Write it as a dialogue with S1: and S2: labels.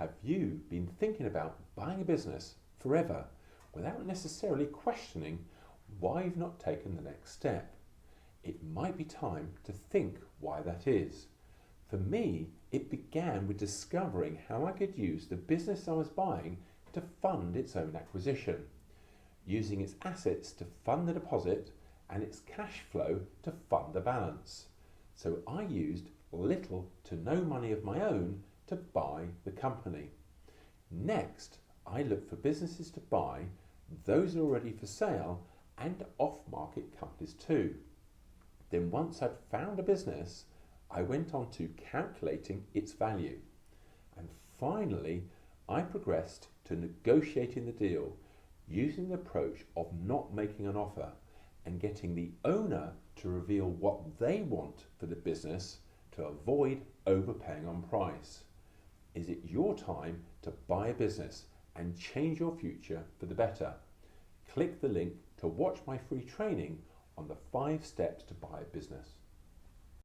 S1: Have you been thinking about buying a business forever without necessarily questioning why you've not taken the next step? It might be time to think why that is. For me, it began with discovering how I could use the business I was buying to fund its own acquisition, using its assets to fund the deposit and its cash flow to fund the balance. So I used little to no money of my own to buy the company. Next, I looked for businesses to buy, those already for sale, and off-market companies too. Then once I'd found a business, I went on to calculating its value. And finally, I progressed to negotiating the deal, using the approach of not making an offer and getting the owner to reveal what they want for the business to avoid overpaying on price. Is it your time to buy a business and change your future for the better? Click the link to watch my free training on the 5 steps to buy a business.